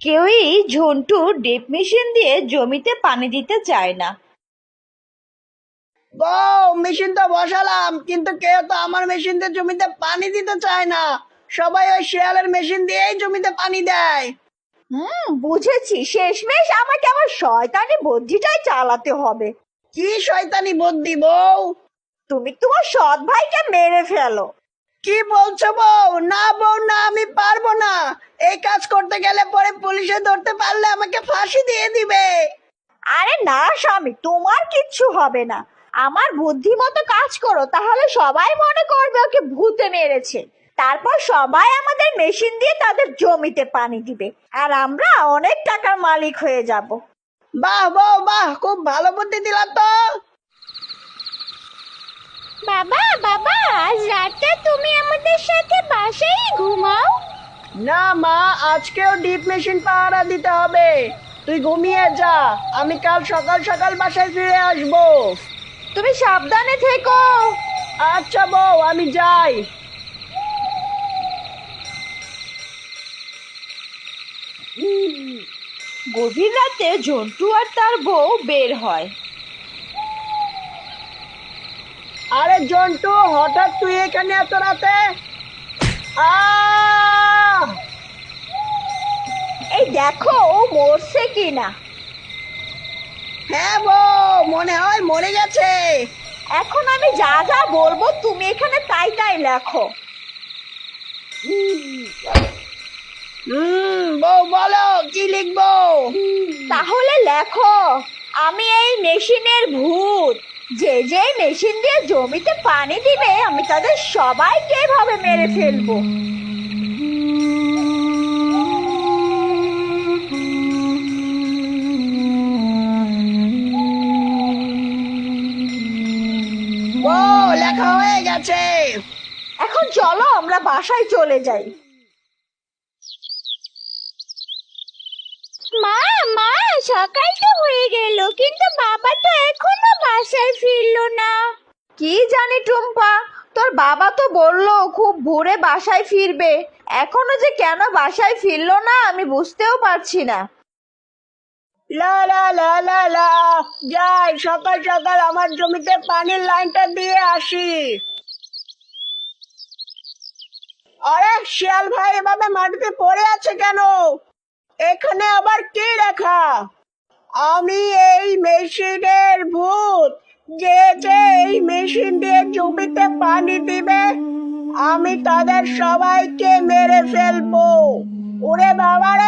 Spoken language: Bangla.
কেউই ঝন্টু ডিপ মেশিন দিয়ে জমিতে পানি দিতে চায় না। বউ, মেশিন তো বসালাম, কিন্তু কেউ তো আমার মেশিন দিয়ে জমিতে পানি দিতে চায় না। সবাই ওই শিয়ালের মেশিন দিয়েই জমিতে পানি দেয়। বুঝেছি, শেষমেশ আমাকে আমার শয়তানি বুদ্ধিটাই চালাতে হবে। কি শয়তানি বুদ্ধি বউ? তুমি তোমার সৎ ভাইকে মেরে ফেলো। কি বলছো বউ? না বউ না, আমি পারবো না। এই কাজ করতে গেলে পরে পুলিশে ধরতে পারলে আমাকে ফাঁসি দিয়ে দিবে। আরে না স্বামী, তোমার কিচ্ছু হবে না। আমার বুদ্ধি মতো কাজ করো, তাহলে সবাই মনে করবে ওকে ভূতে মেরেছে। তারপর সবাই আমাদের মেশিন দিয়ে তাদের জমিতে পানি দিবে, আর আমরা অনেক টাকার মালিক হয়ে যাব। বাহ বউ বাহ, খুব ভালো বুদ্ধি দিলা তো। বাবা বাবা, আজ রাতটা তুমি আমাদের সাথে বাসায় ঘুমাও। না মা, আজকেও ডিপ মেশিন পাহারা দিতে হবে। তুই ঘুমিয়ে যা, আমি কাল সকাল সকাল বাসায় ফিরে আসবো। তুমি সাবধানে থেকো। আচ্ছা বউ, আমি যাই। গভীর রাতে ঝন্টু আর তার বউ বের হয়। আরে জন্টু, হঠাৎ তুই এখানে এত রাতে? আহ! এই দেখো ও মরছে কিনা। হ্যাঁ বউ, মনে হয় মরে গেছে। এখন আমি যা যা বলবো তুমি এখানে তাই তাই লেখো। বউ বলো, কি লিখবো? তাহলে লেখো, আমি এই মেশিনের ভূত। যে যে মেশিন দিয়ে জমিতে পানি দিবে আমি তাদের সবাইকে এভাবে মেরে ফেলবো। বউ, লেখা হয়ে গেছে। এখন চলো আমরা বাসায় চলে যাই। মা মা, সকাল তো হয়ে গেল, কিন্তু বাবা তো এখনো বাসায় ফিরলো না। কি জানি টুম্পা, তোর বাবা তো বললো খুব ভোরে বাসায় ফিরবে। এখনো যে কেন বাসায় ফিরলো না আমি বুঝতেও পারছি না। লা লা লা লা লা, যাই সকাল সকাল আমার জমিতে পানির লাইনটা দিয়ে আসি। আরে শিয়াল ভাই, এভাবে মাটিতে পড়ে আছে কেন? এখানে আবার কি লেখা? আমি এই মেশিনের ভূত। যে যে এই মেশিন দিয়ে জমিতে পানি দিবে আমি তাদের সবাইকে মেরে ফেলবো। ওরে বাবা রে!